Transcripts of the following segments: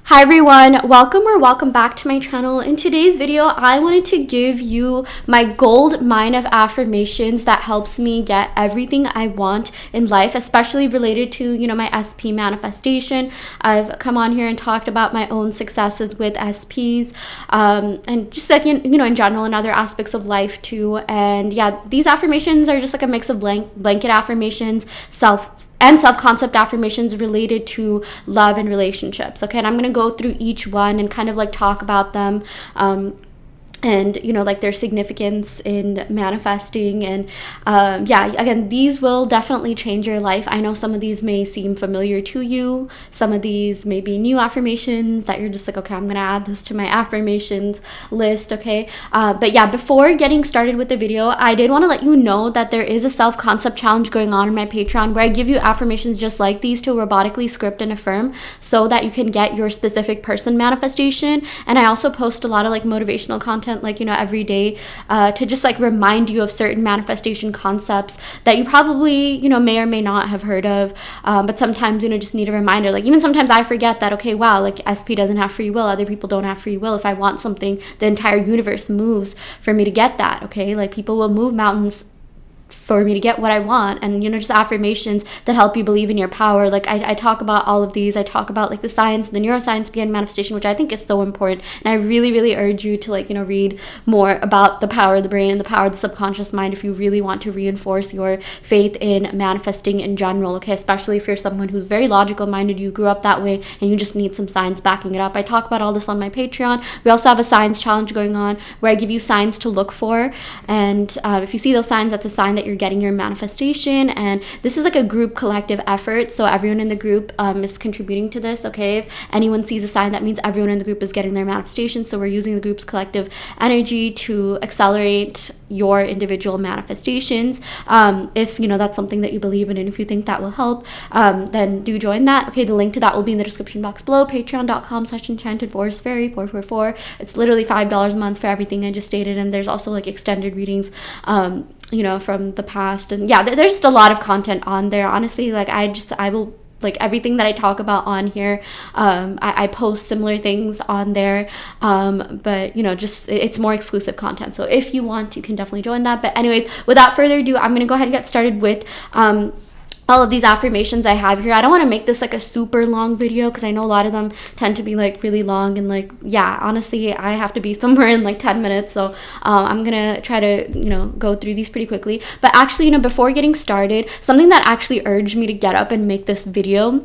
Hi everyone, welcome back to my channel. In today's video, I wanted to give you my gold mine of affirmations that helps me get everything I want in life, especially related to, my SP manifestation. I've come on here and talked about my own successes with SPs, and just like, in general and other aspects of life too. And yeah, these affirmations are just like a mix of blanket affirmations, self-concept affirmations related to love and relationships. Okay, and I'm gonna go through each one and kind of like talk about them, and like their significance in manifesting. And again, these will definitely change your life. I know some of these may seem familiar to you, some of these may be new affirmations that you're just like, okay, I'm gonna add this to my affirmations list. Okay, but yeah, before getting started with the video, I did want to let you know that there is a self-concept challenge going on in my Patreon where I give you affirmations just like these to robotically script and affirm so that you can get your specific person manifestation. And I also post a lot of like motivational content every day, to just like remind you of certain manifestation concepts that you probably may or may not have heard of, but sometimes just need a reminder. Like even sometimes I forget that, okay, wow, like SP doesn't have free will, other people don't have free will. If I want something, the entire universe moves for me to get that. Okay, like people will move mountains for me to get what I want. And just affirmations that help you believe in your power. Like I talk about all of these. I talk about like the science, the neuroscience behind manifestation, which I think is so important. And I really urge you to read more about the power of the brain and the power of the subconscious mind if you really want to reinforce your faith in manifesting in general. Okay, especially if you're someone who's very logical minded, you grew up that way, and you just need some science backing it up. I talk about all this on my Patreon. We also have a science challenge going on where I give you signs to look for, and if you see those signs, that's a sign that you're getting your manifestation. And this is like a group collective effort, so everyone in the group is contributing to this. Okay, if anyone sees a sign, that means everyone in the group is getting their manifestation. So we're using the group's collective energy to accelerate your individual manifestations. If that's something that you believe in, and if you think that will help, then do join that. Okay, the link to that will be in the description box below. Patreon.com/Enchanted4Fairy444. It's literally $5 a month for everything I just stated, and there's also like extended readings from the past. And yeah, there's just a lot of content on there. Honestly, I will, like everything that I talk about on here, I post similar things on there, but just it's more exclusive content. So if you want, you can definitely join that. But anyways, without further ado, I'm gonna go ahead and get started with all of these affirmations I have here. I don't want to make this like a super long video because I know a lot of them tend to be like really long, and honestly, I have to be somewhere in like 10 minutes. So I'm gonna try to go through these pretty quickly. But actually, before getting started, something that actually urged me to get up and make this video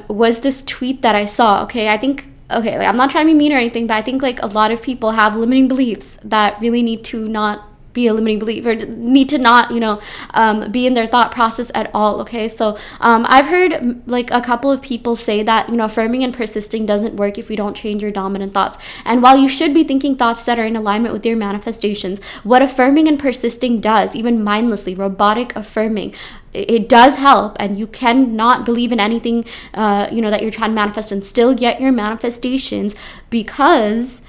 was this tweet that I saw. Okay, I think, I'm not trying to be mean or anything, but I think like a lot of people have limiting beliefs that really need to not be a limiting belief, or need to not be in their thought process at all. Okay, so I've heard like a couple of people say that affirming and persisting doesn't work if you don't change your dominant thoughts. And while you should be thinking thoughts that are in alignment with your manifestations, what affirming and persisting does, even mindlessly, robotic affirming, it does help. And you cannot believe in anything that you're trying to manifest and still get your manifestations, because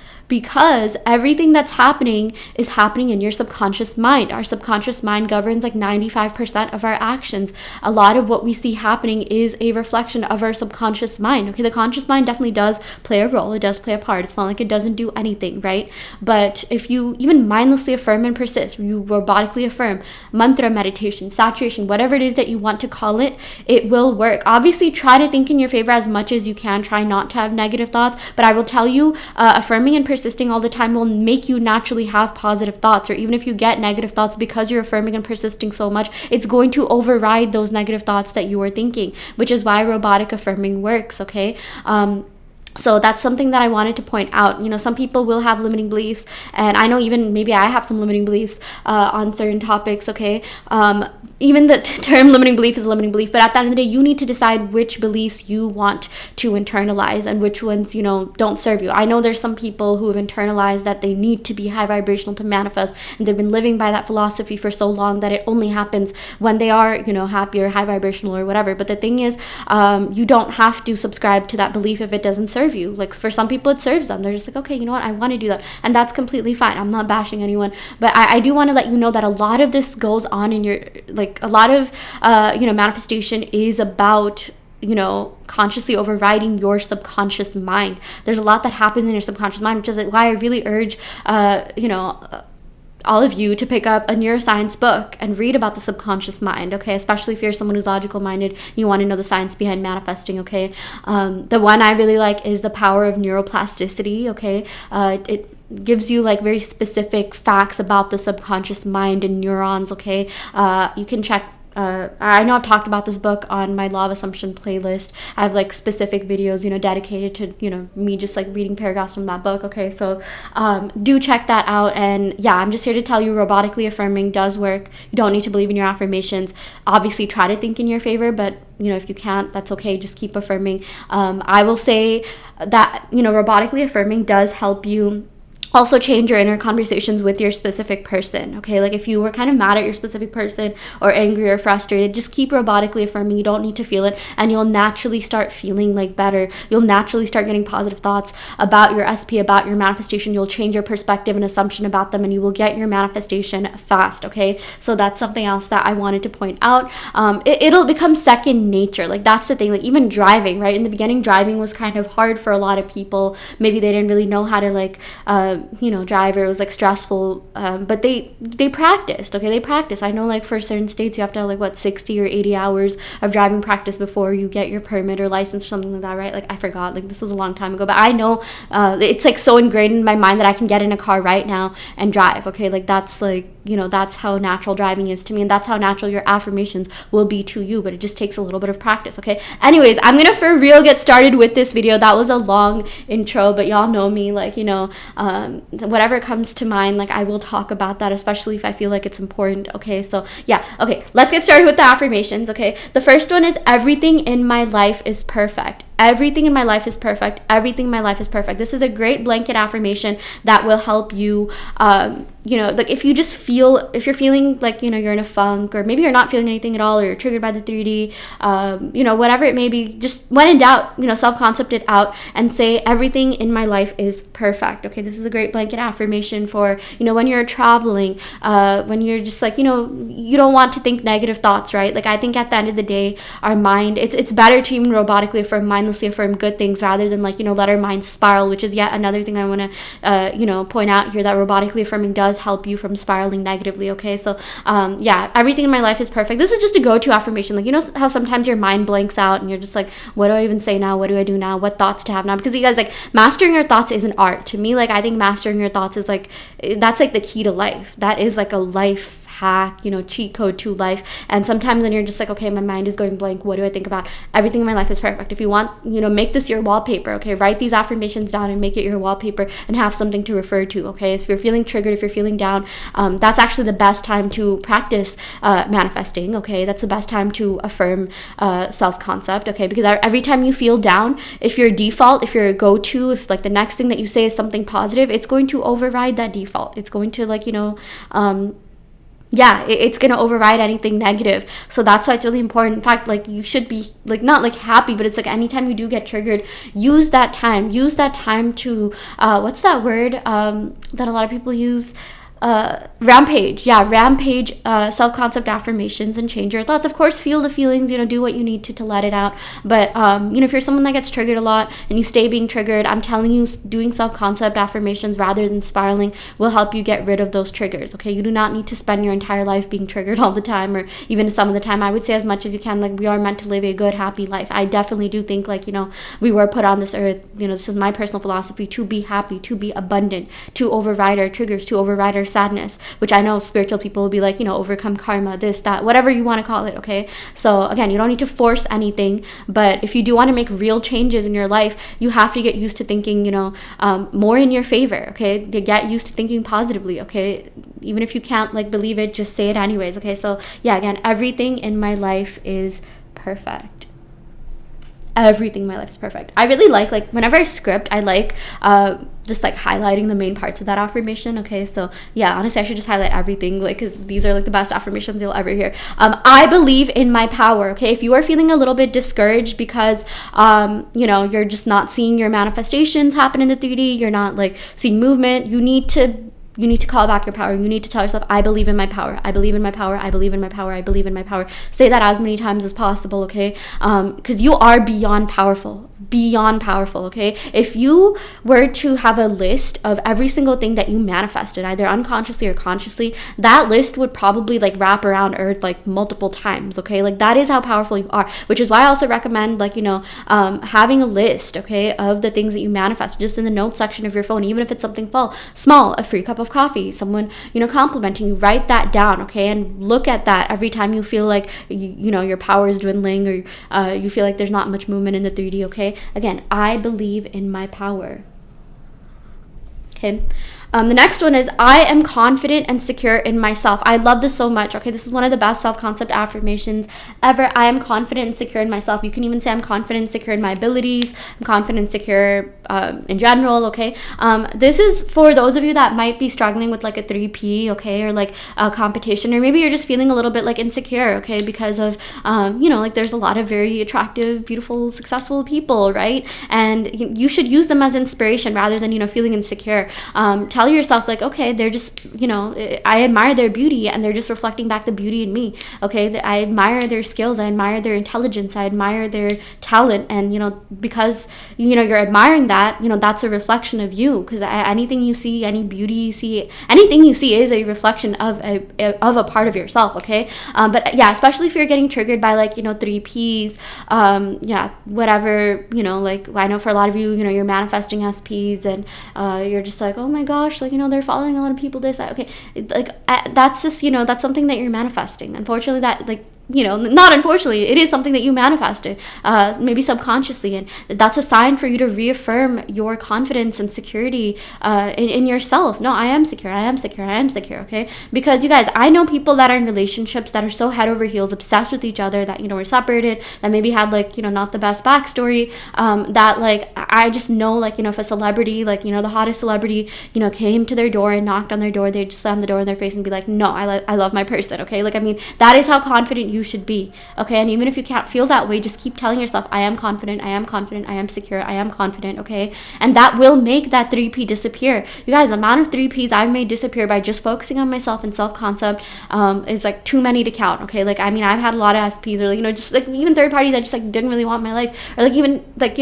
everything that's happening is happening in your subconscious mind. Our subconscious mind governs like 95% of our actions. A lot of what we see happening is a reflection of our subconscious mind. Okay, the conscious mind definitely does play a role. It does play a part. It's not like it doesn't do anything, right? But if you even mindlessly affirm and persist, you robotically affirm, mantra, meditation, saturation, whatever it is that you want to call it, it will work. Obviously, try to think in your favor as much as you can. Try not to have negative thoughts. But I will tell you, affirming and persisting all the time will make you naturally have positive thoughts. Or even if you get negative thoughts, because you're affirming and persisting so much, it's going to override those negative thoughts that you were thinking, which is why robotic affirming works. Okay, so that's something that I wanted to point out. Some people will have limiting beliefs, and I know even maybe I have some limiting beliefs on certain topics. Okay, even the term limiting belief is a limiting belief, but at the end of the day, you need to decide which beliefs you want to internalize and which ones don't serve you. I know there's some people who have internalized that they need to be high vibrational to manifest, and they've been living by that philosophy for so long that it only happens when they are happy or high vibrational or whatever. But the thing is, you don't have to subscribe to that belief if it doesn't serve you. Like for some people it serves them. They're just like, okay, I want to do that, and that's completely fine. I'm not bashing anyone, but I do want to let you know that a lot of this goes on in your, like a lot of manifestation is about you know, consciously overriding your subconscious mind. There's a lot that happens in your subconscious mind, which is why I really urge, you know, all of you to pick up a neuroscience book and read about the subconscious mind, okay? Especially if you're someone who's logical minded, you want to know the science behind manifesting, okay? The one I really like is The Power of Neuroplasticity, okay? It gives you like very specific facts about the subconscious mind and neurons, okay? You can check. I know I've talked about this book on my Law of Assumption playlist. I have like specific videos, you know, dedicated to, you know, me just like reading paragraphs from that book. Okay, so do check that out. And yeah, I'm just here to tell you, robotically affirming does work. You don't need to believe in your affirmations. Obviously, try to think in your favor, but you know, if you can't, that's okay. Just keep affirming. I will say that, you know, robotically affirming does help you also change your inner conversations with your specific person, okay? Like if you were kind of mad at your specific person or angry or frustrated, just keep robotically affirming. You don't need to feel it, and you'll naturally start feeling like better. You'll naturally start getting positive thoughts about your SP, about your manifestation. You'll change your perspective and assumption about them, and you will get your manifestation fast, okay? So that's something else that I wanted to point out. It'll become second nature. Like that's the thing, like even driving, right? In the beginning, driving was kind of hard for a lot of people. Maybe they didn't really know how to like, you know, drive, or it was like stressful, but they practiced, okay? They practice. I know like for certain states you have to have like what 60 or 80 hours of driving practice before you get your permit or license or something like that, right? Like I forgot, like this was a long time ago, but I know it's like so ingrained in my mind that I can get in a car right now and drive, okay? Like that's like, you know, that's how natural driving is to me, and that's how natural your affirmations will be to you, but it just takes a little bit of practice, okay? Anyways, I'm gonna for real get started with this video. That was a long intro, but y'all know me, like, you know, whatever comes to mind, like I will talk about that, especially if I feel like it's important, okay? So yeah, okay, let's get started with the affirmations, okay? The first one is, everything in my life is perfect. Everything in my life is perfect. Everything in my life is perfect. This is a great blanket affirmation that will help you, you know, like if you just feel, if you're feeling like, you know, you're in a funk, or maybe you're not feeling anything at all, or you're triggered by the 3D, you know, whatever it may be, just when in doubt, you know, self-concept it out and say, everything in my life is perfect, okay? This is a great blanket affirmation for, you know, when you're traveling, when you're just like, you know, you don't want to think negative thoughts, right? Like I think at the end of the day, our mind, it's better to even robotically affirm, mindlessly affirm good things rather than like, you know, let our mind spiral, which is yet another thing I want to, you know, point out here, that robotically affirming does help you from spiraling negatively, okay? So yeah, everything in my life is perfect. This is just a go-to affirmation. Like, you know how sometimes your mind blanks out and you're just like, what do I even say now? What do I do now? What thoughts to have now? Because you guys, like, mastering your thoughts is an art. To me, like, I think mastering your thoughts is like, that's like the key to life. That is like a life hack, you know, cheat code to life. And sometimes when you're just like, okay, my mind is going blank, what do I think about? Everything in my life is perfect. If you want, you know, make this your wallpaper, okay? Write these affirmations down and make it your wallpaper and have something to refer to, okay? So if you're feeling triggered, if you're feeling down, that's actually the best time to practice manifesting, okay? That's the best time to affirm self-concept, okay? Because every time you feel down, if your default, if your go-to, if like the next thing that you say is something positive, it's going to override that default. It's going to, like, you know, yeah, it's going to override anything negative. So that's why it's really important. In fact, like, you should be like, not like happy, but it's like anytime you do get triggered, use that time to what's that word that a lot of people use? Rampage self-concept affirmations and change your thoughts. Of course, feel the feelings, you know, do what you need to let it out. But you know, if you're someone that gets triggered a lot and you stay being triggered, I'm telling you, doing self-concept affirmations rather than spiraling will help you get rid of those triggers, okay? You do not need to spend your entire life being triggered all the time, or even some of the time. I would say as much as you can. Like, we are meant to live a good, happy life. I definitely do think, like, you know, we were put on this earth, you know, this is my personal philosophy, to be happy, to be abundant, to override our triggers, to override our sadness, which I know spiritual people will be like, you know, overcome karma, this, that, whatever you want to call it, okay? So again, you don't need to force anything, but if you do want to make real changes in your life, you have to get used to thinking, you know, more in your favor, okay? Get used to thinking positively, okay? Even if you can't, like, believe it, just say it anyways, okay? So yeah, again, everything in my life is perfect. Everything in my life is perfect. I really like whenever I script, I like just like highlighting the main parts of that affirmation, okay? So yeah, honestly, I should just highlight everything, like, because these are like the best affirmations you'll ever hear. I believe in my power, okay? If you are feeling a little bit discouraged because you know, you're just not seeing your manifestations happen in the 3D, you're not like seeing movement, you need to you need to call back your power. You need to tell yourself, I believe in my power. I believe in my power. I believe in my power. I believe in my power. Say that as many times as possible, okay? Because you are beyond powerful. Beyond powerful, okay? If you were to have a list of every single thing that you manifested, either unconsciously or consciously, that list would probably like wrap around earth like multiple times, okay? Like that is how powerful you are, which is why I also recommend like, having a list, okay, of the things that you manifest just in the notes section of your phone, even if it's something small, a free cup of coffee, someone, complimenting you, write that down, okay? And look at that every time you feel like, your power is dwindling, or you feel like there's not much movement in the 3D, okay? Again, I believe in my power. Okay. The next one is, I am confident and secure in myself. I love this so much. Okay, this is one of the best self-concept affirmations ever. I am confident and secure in myself. You can even say I'm confident and secure in my abilities. I'm confident and secure in general. Okay, this is for those of you that might be struggling with like a 3P, okay, or like a competition, or maybe you're just feeling a little bit like insecure, okay, because of like there's a lot of very attractive, beautiful, successful people, right? And you should use them as inspiration rather than feeling insecure. Tell yourself like, okay, they're just, I admire their beauty and they're just reflecting back the beauty in me. Okay, I admire their skills, I admire their intelligence, I admire their talent, and because you're admiring that, that's a reflection of you, because anything you see, any beauty you see, anything you see is a reflection of a part of yourself. Okay, but yeah, especially if you're getting triggered by like 3Ps, whatever, like I know for a lot of you, you're manifesting SPs, and you're just like, oh my gosh, like they're following a lot of people, this, okay, like that's just that's something that you're manifesting. Unfortunately, that like not unfortunately, it is something that you manifested, maybe subconsciously, and that's a sign for you to reaffirm your confidence and security in yourself. No, I am secure, I am secure, I am secure, okay? Because you guys, I know people that are in relationships that are so head over heels, obsessed with each other, that were separated, that maybe had like not the best backstory, that like I just know, like if a celebrity, like the hottest celebrity, came to their door and knocked on their door, they'd just slam the door in their face and be like, no, I love my person, okay? Like, I mean, that is how confident you should be, okay? And even if you can't feel that way, just keep telling yourself, I am confident, I am confident, I am secure, I am confident, okay? And that will make that 3P disappear. You guys, the amount of 3Ps I've made disappear by just focusing on myself and self-concept is like too many to count, okay? Like, I mean, I've had a lot of SPs, or like, just like even third parties that just like didn't really want my life, or like even like,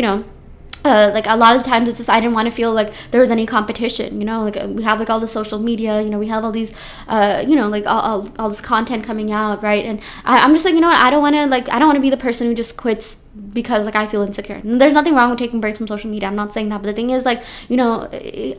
like a lot of times it's just I didn't want to feel like there was any competition, like we have like all the social media, we have all these like all this content coming out, right? And I'm just like, I don't want to be the person who just quits because like I feel insecure. And there's nothing wrong with taking breaks from social media, I'm not saying that, but the thing is, like,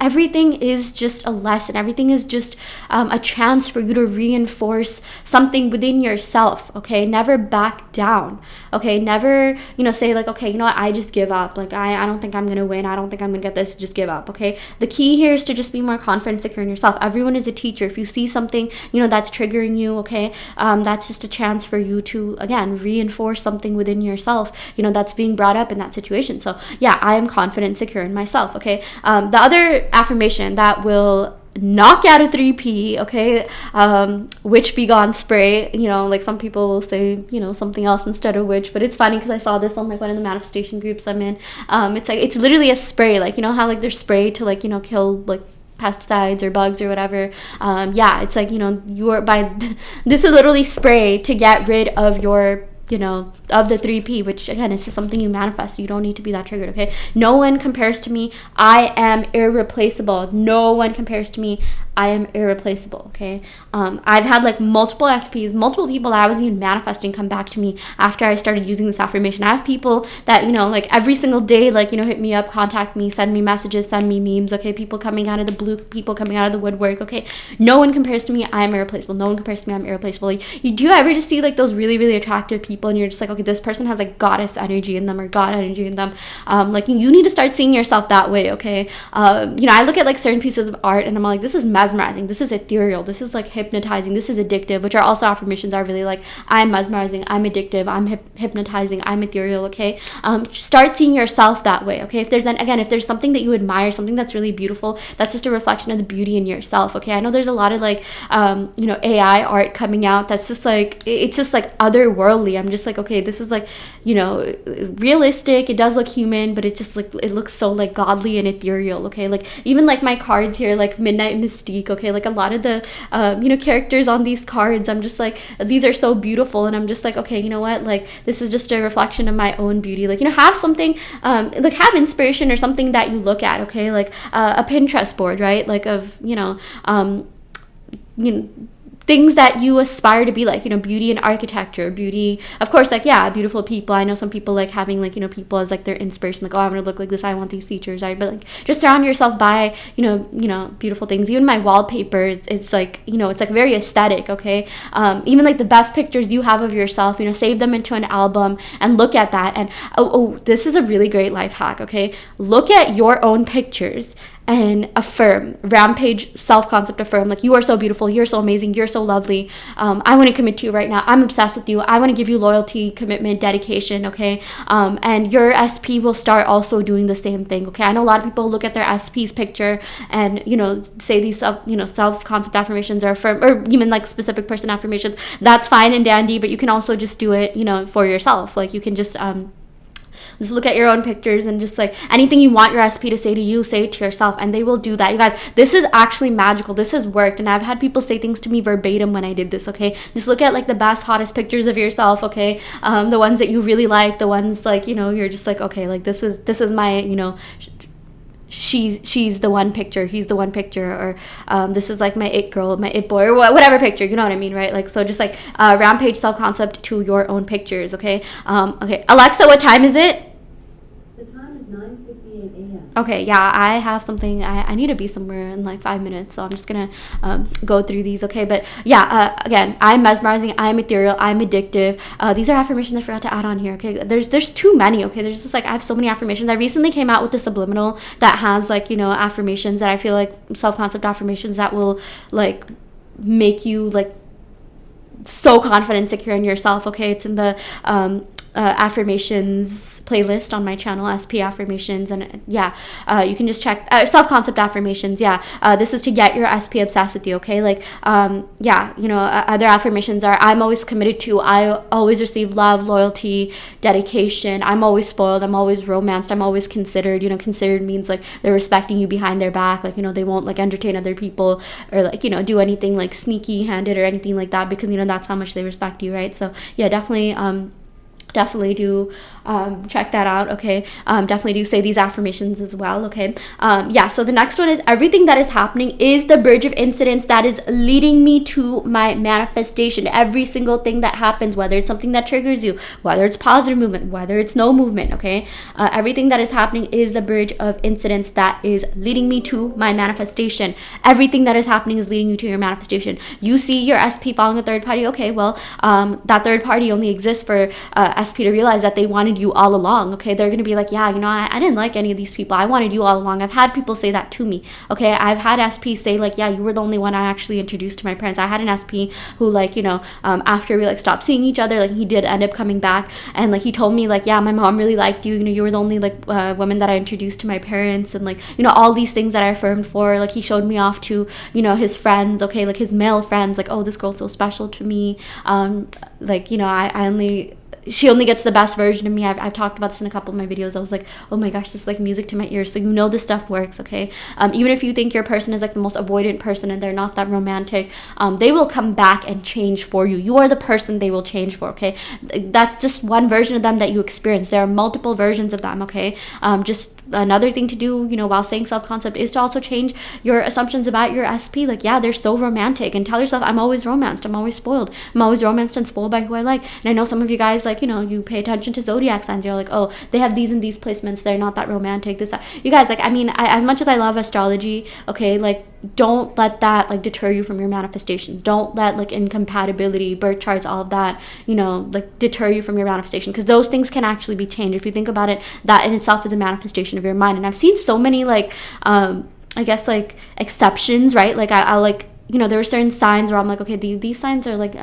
everything is just a lesson, everything is just a chance for you to reinforce something within yourself, okay? Never back down, okay? Never say like, okay, what, I just give up, like I don't think I'm gonna win, I don't think I'm gonna get this, just give up, okay? The key here is to just be more confident, secure in yourself. Everyone is a teacher. If you see something that's triggering you, okay, that's just a chance for you to again reinforce something within yourself that's being brought up in that situation. So yeah, I am confident, secure in myself, okay? The other affirmation that will knock out a 3P, okay, witch be gone spray, like some people will say something else instead of witch, but it's funny because I saw this on like one of the manifestation groups I'm in. It's like, it's literally a spray, like how like there's spray to like kill like pesticides or bugs or whatever. It's like you're by this is literally spray to get rid of your of the 3P, which again is just something you manifest. You don't need to be that triggered, okay? No one compares to me. I am irreplaceable. No one compares to me. I am irreplaceable, okay? I've had like multiple SPs, multiple people that I wasn't even manifesting come back to me after I started using this affirmation. I have people that, like every single day, like, hit me up, contact me, send me messages, send me memes, okay? People coming out of the blue, people coming out of the woodwork, okay? No one compares to me. I am irreplaceable. No one compares to me. I'm irreplaceable. Like, do you ever just see like those really, really attractive people and you're just like, okay, this person has like goddess energy in them or god energy in them? Like, you need to start seeing yourself that way, okay? I look at like certain pieces of art and I'm like, this is mesmerizing, this is ethereal, this is like hypnotizing, this is addictive, which are also affirmations are really like, I'm mesmerizing, I'm addictive, I'm hypnotizing, I'm ethereal, okay? Start seeing yourself that way, okay? If there's something that you admire, something that's really beautiful, that's just a reflection of the beauty in yourself, okay? I know there's a lot of like AI art coming out that's just like, it's just like otherworldly. I'm just like, okay, this is like realistic, it does look human, but it just like, it looks so like godly and ethereal, okay? Like even like my cards here, like Midnight Mystique, mystique, okay? Like a lot of the characters on these cards, I'm just like, these are so beautiful, and I'm just like, okay, you know what, like this is just a reflection of my own beauty. Like, have something, like have inspiration or something that you look at, okay? Like a Pinterest board, right? Like of things that you aspire to be like, beauty and architecture, beauty, of course, like, yeah, beautiful people. I know some people like having like, people as like their inspiration, like, oh, I want to look like this, I want these features, right? But like, just surround yourself by, beautiful things. Even my wallpaper, it's like, it's like very aesthetic, okay? Even like the best pictures you have of yourself, save them into an album and look at that. And this is a really great life hack, okay? Look at your own pictures and affirm, rampage, self-concept affirm, like, you are so beautiful, you're so amazing, you're so lovely, I want to commit to you right now, I'm obsessed with you, I want to give you loyalty, commitment, dedication, okay? And your SP will start also doing the same thing, okay? I know a lot of people look at their SP's picture and, say these self-concept affirmations or affirm, or even like specific person affirmations. That's fine and dandy, but you can also just do it, for yourself. Like, you can just look at your own pictures and just like anything you want your SP to say to you, say it to yourself, and they will do that. You guys, this is actually magical. This has worked, and I've had people say things to me verbatim when I did this, okay? Just look at like the best, hottest pictures of yourself, okay? The ones that you really like, the ones like, you're just like, okay, like this is my, she's the one picture, he's the one picture, or this is like my it girl, my it boy, or whatever picture, you know what I mean, right? Like, so just like rampage self-concept to your own pictures, okay? Okay, Alexa, what time is it? The time is 9:58 a.m. Okay, yeah, I have something. I need to be somewhere in like 5 minutes, so I'm just gonna go through these, okay? But yeah, again, I'm mesmerizing, I'm ethereal, I'm addictive. These are affirmations I forgot to add on here, okay? There's too many, okay? There's just like, I have so many affirmations. I recently came out with the subliminal that has like, affirmations that I feel like self-concept affirmations that will like make you like so confident, secure in yourself, okay? It's in the affirmations playlist on my channel, SP affirmations, and yeah, you can just check self-concept affirmations. Yeah, this is to get your SP obsessed with you, okay? Like, yeah, other affirmations are, I'm always committed to, I always receive love, loyalty, dedication, I'm always spoiled, I'm always romanced, I'm always considered. Considered means like they're respecting you behind their back, like, they won't like entertain other people or like, do anything like sneaky handed or anything like that, because that's how much they respect you, right? So yeah, definitely do check that out, okay? Definitely do say these affirmations as well, okay? Yeah, so the next one is, everything that is happening is the bridge of incidents that is leading me to my manifestation. Every single thing that happens, whether it's something that triggers you, whether it's positive movement, whether it's no movement, okay? Everything that is happening is the bridge of incidents that is leading me to my manifestation. Everything that is happening is leading you to your manifestation. You see your SP following a third party, okay? Well, that third party only exists for SP to realize that they wanted you all along, okay? They're gonna be like, yeah, I didn't like any of these people, I wanted you all along. I've had people say that to me, okay? I've had SP say like, yeah, you were the only one I actually introduced to my parents. I had an SP who like, after we like stopped seeing each other, like he did end up coming back, and like he told me like, yeah, my mom really liked you, you were the only like woman that I introduced to my parents, and like, all these things that I affirmed for. Like, he showed me off to, his friends, okay? Like his male friends, like, oh, this girl's so special to me, like, she only gets the best version of me. I've talked about this in a couple of my videos. I was like, oh my gosh, this is like music to my ears. So this stuff works, okay? Even if you think your person is like the most avoidant person and they're not that romantic, they will come back and change for you. You are the person they will change for, okay? That's just one version of them that you experience. There are multiple versions of them, okay? Just another thing to do, while saying self-concept, is to also change your assumptions about your SP. Like, yeah, they're so romantic, and tell yourself, I'm always romanced, I'm always spoiled, I'm always romanced and spoiled by who I like. And I know some of you guys, like, you pay attention to zodiac signs, you're like, oh, they have these and these placements, they're not that romantic, this, that. You guys, like, as much as I love astrology, okay, like, don't let that like deter you from your manifestations. Don't let like incompatibility, birth charts, all of that, like deter you from your manifestation, because those things can actually be changed. If you think about it, that in itself is a manifestation of your mind. And I've seen so many like I guess like exceptions, right? Like I like, there were certain signs where I'm like, okay, these signs are like,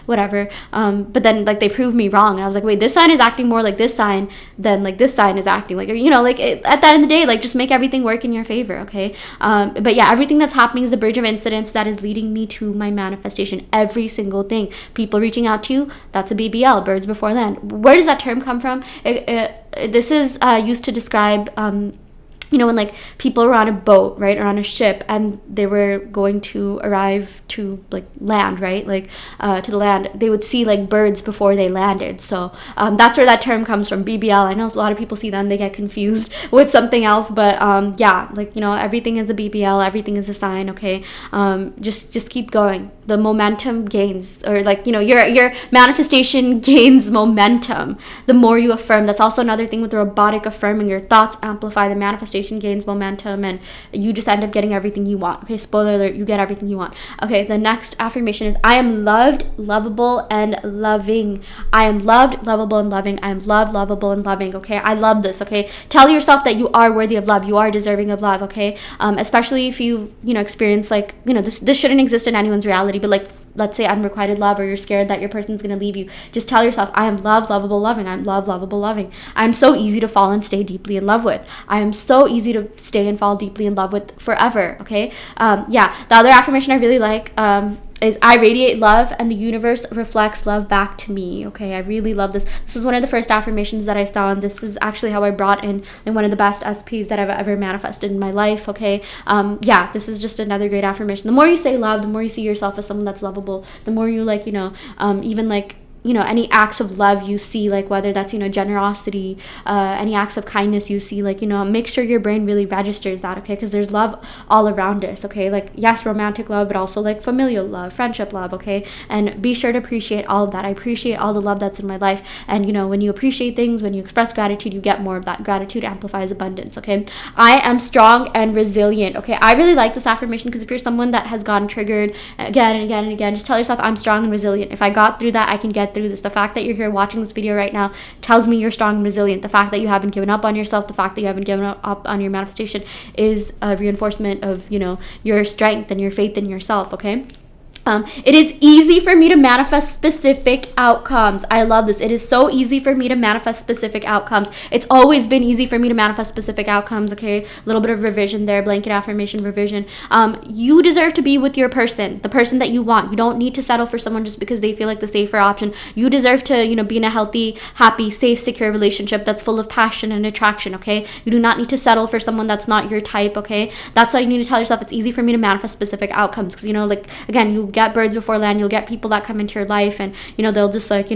whatever. But then like they proved me wrong. And I was like, wait, this sign is acting more like this sign than like this sign is acting like, like at the end of the day, like just make everything work in your favor, okay? But yeah, everything that's happening is the bridge of incidents that is leading me to my manifestation. Every single thing. People reaching out to you, that's a BBL, birds before land. Where does that term come from? This is used to describe when like people were on a boat, right, or on a ship, and they were going to arrive to like land, right, like to the land, they would see like birds before they landed. So that's where that term comes from, BBL. I know a lot of people see that and they get confused with something else, but yeah, like everything is a BBL, everything is a sign, okay. Just keep going. The momentum gains, or like your manifestation gains momentum the more you affirm. That's also another thing with the robotic affirming. Your thoughts amplify, the manifestation gains momentum, and you just end up getting everything you want. Okay, spoiler alert, you get everything you want. Okay, the next affirmation is I am loved, lovable, and loving. I am loved, lovable, and loving. I am loved, lovable, and loving. Okay, I love this. Okay, tell yourself that you are worthy of love, you are deserving of love. Okay, especially if you've experienced like this shouldn't exist in anyone's reality, but like let's say unrequited love, or you're scared that your person's going to leave you, just tell yourself, I am loved, lovable, loving. I'm loved, lovable, loving. I'm so easy to fall and stay deeply in love with. I am so easy to stay and fall deeply in love with forever. Okay. Yeah, the other affirmation I really like is I radiate love and the universe reflects love back to me. Okay, I really love this. This is one of the first affirmations that I saw, and this is actually how I brought in like one of the best SPs that I've ever manifested in my life. Okay, yeah, this is just another great affirmation. The more you say love, the more you see yourself as someone that's lovable, the more you like even like any acts of love you see, like whether that's generosity, any acts of kindness you see, like make sure your brain really registers that. Okay, because there's love all around us. Okay, like yes, romantic love, but also like familial love, friendship love. Okay, and be sure to appreciate all of that. I appreciate all the love that's in my life, and when you appreciate things, when you express gratitude, you get more of that. Gratitude amplifies abundance. Okay, I am strong and resilient. Okay, I really like this affirmation because if you're someone that has gotten triggered again and again and again, just tell yourself, I'm strong and resilient. If I got through that, I can get through this. The fact that you're here watching this video right now tells me you're strong and resilient. The fact that you haven't given up on yourself, the fact that you haven't given up on your manifestation is a reinforcement of your strength and your faith in yourself. Okay. It is easy for me to manifest specific outcomes. I love this. It is so easy for me to manifest specific outcomes. It's always been easy for me to manifest specific outcomes. Okay, a little bit of revision there, blanket affirmation revision. You deserve to be with your person, the person that you want. You don't need to settle for someone just because they feel like the safer option. You deserve to, be in a healthy, happy, safe, secure relationship that's full of passion and attraction. Okay, you do not need to settle for someone that's not your type. Okay, that's why you need to tell yourself it's easy for me to manifest specific outcomes, because like again, you get birds before land. You'll get people that come into your life, and they'll just like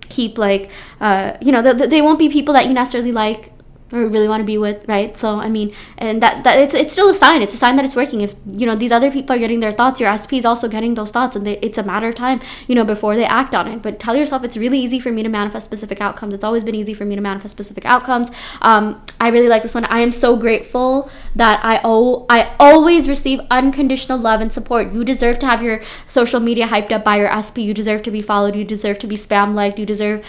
keep like they won't be people that you necessarily like or really want to be with, right? So I mean, and that it's still a sign. It's a sign that it's working. If these other people are getting their thoughts, your SP is also getting those thoughts, and it's a matter of time before they act on it. But tell yourself it's really easy for me to manifest specific outcomes. It's always been easy for me to manifest specific outcomes. I really like this one. I am so grateful that I always receive unconditional love and support. You deserve to have your social media hyped up by your SP. You deserve to be followed. You deserve to be spam liked. You deserve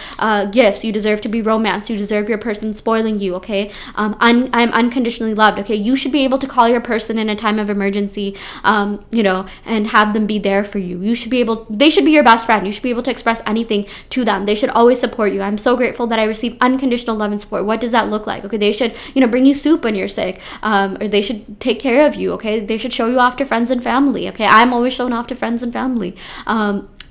gifts. You deserve to be romanced. You deserve your person spoiling you. Okay, I'm unconditionally loved. Okay, you should be able to call your person in a time of emergency, and have them be there for you. They should be your best friend. You should be able to express anything to them. They should always support you. I'm so grateful that I receive unconditional love and support. What does that look like? Okay, they should, bring you soup when you're sick, or they should take care of you. Okay, they should show you off to friends and family. Okay, I'm always shown off to friends and family.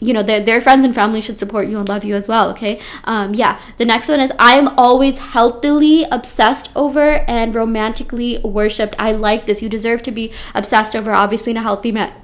Their friends and family should support you and love you as well. Okay. Yeah. The next one is I am always healthily obsessed over and romantically worshipped. I like this. You deserve to be obsessed over, obviously in a healthy manner.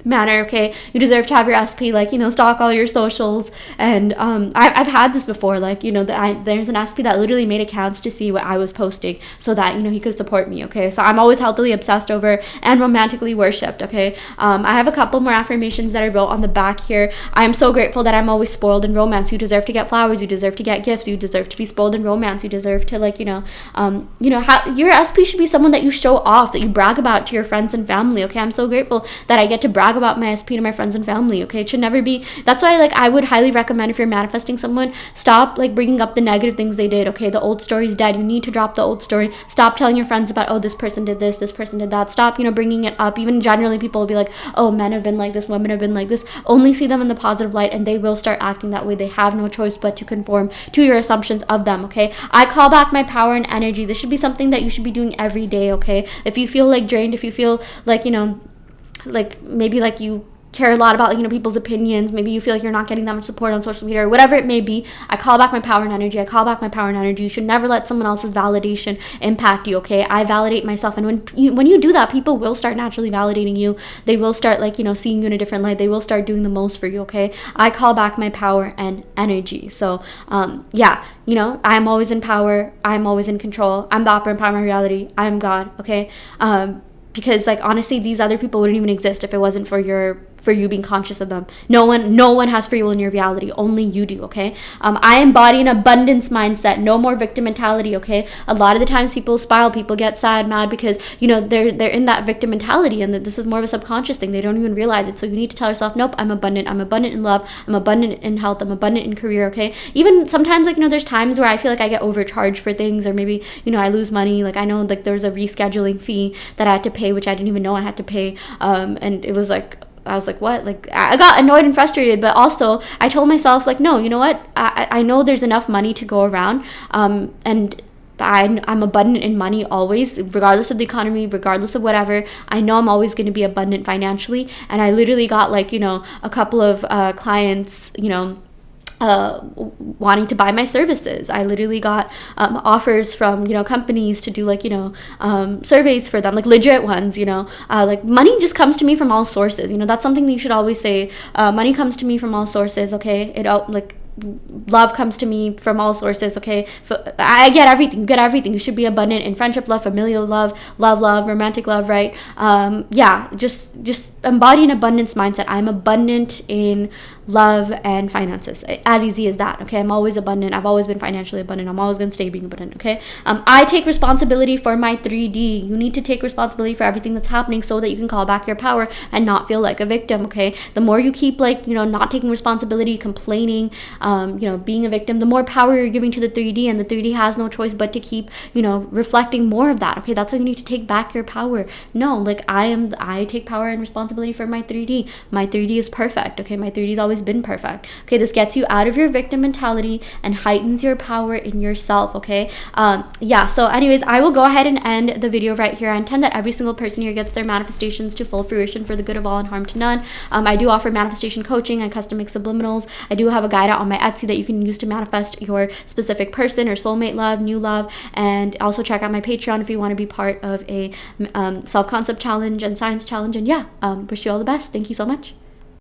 Okay, you deserve to have your SP stalk all your socials, and I've had this before, there's an SP that literally made accounts to see what I was posting so that he could support me. Okay, so I'm always healthily obsessed over and romantically worshipped. Okay, I have a couple more affirmations that I wrote on the back here. I'm so grateful that I'm always spoiled in romance. You deserve to get flowers. You deserve to get gifts. You deserve to be spoiled in romance. You deserve to your SP should be someone that you show off, that you brag about to your friends and family. Okay, I'm so grateful that I get to brag about my SP to my friends and family. Okay, it should never be. That's why I would highly recommend, if you're manifesting someone, stop bringing up the negative things they did. Okay, the old story is dead. You need to drop the old story. Stop telling your friends about, oh, this person did this person did that. Stop bringing it up. Even generally, people will be like, oh, men have been like this, women have been like this. Only see them in the positive light, and they will start acting that way. They have no choice but to conform to your assumptions of them. Okay, I call back my power and energy. This should be something that you should be doing every day. Okay, if you feel drained, if you feel maybe you care a lot about, like, you know, people's opinions. Maybe you feel like you're not getting that much support on social media or whatever it may be. I call back my power and energy. I call back my power and energy. You should never let someone else's validation impact you, okay? I validate myself. And when you do that, people will start naturally validating you. They will start, like, you know, seeing you in a different light. They will start doing the most for you, okay? I call back my power and energy. So, yeah, you know, I'm always in power. I'm always in control. I'm the operant power of my reality. I'm God, okay? Because, like, honestly, these other people wouldn't even exist if it wasn't for you being conscious of them. No one has free will in your reality. Only you do, okay? I embody an abundance mindset. No more victim mentality, okay? A lot of the times people spiral, people get sad, mad because, you know, they're in that victim mentality, and that this is more of a subconscious thing. They don't even realize it. So you need to tell yourself, nope, I'm abundant. I'm abundant in love. I'm abundant in health. I'm abundant in career, okay? Even sometimes, like, you know, there's times where I feel like I get overcharged for things, or maybe, you know, I lose money. Like, I know, like, there was a rescheduling fee that I had to pay, which I didn't even know I had to pay. And it was like, I was like, what? Like, I got annoyed and frustrated, but also I told myself, like, no, you know what? I know there's enough money to go around, and I'm abundant in money always, regardless of the economy, regardless of whatever. I know I'm always going to be abundant financially. And I literally got, like, you know, a couple of clients, you know, wanting to buy my services. I literally got offers from, you know, companies to do, like, you know, surveys for them, like legit ones, you know. Like, money just comes to me from all sources, you know. That's something that you should always say. Money comes to me from all sources, okay? Like, love comes to me from all sources, okay? I get everything. You get everything. You should be abundant in friendship, love, familial love, romantic love, right? Yeah, just embody an abundance mindset. I'm abundant in love and finances. As easy as that, okay? I'm always abundant. I've always been financially abundant. I'm always going to stay being abundant, okay? I take responsibility for my 3D. You need to take responsibility for everything that's happening so that you can call back your power and not feel like a victim, okay? The more you keep, like, you know, not taking responsibility, complaining, you know, being a victim, the more power you're giving to the 3D, and the 3D has no choice but to keep, you know, reflecting more of that, okay? That's why you need to take back your power. No, like, I take power and responsibility for my 3D. My 3D is perfect, okay? My 3D is always been perfect, okay? This gets you out of your victim mentality and heightens your power in yourself, okay? Yeah, so anyways, I will go ahead and end the video right here. I intend that every single person here gets their manifestations to full fruition for the good of all and harm to none. I do offer manifestation coaching and custom mixed subliminals. I do have a guide out on my Etsy that you can use to manifest your specific person or soulmate love, new love, and also check out my Patreon if you want to be part of a self-concept challenge and science challenge. And yeah, wish you all the best. Thank you so much.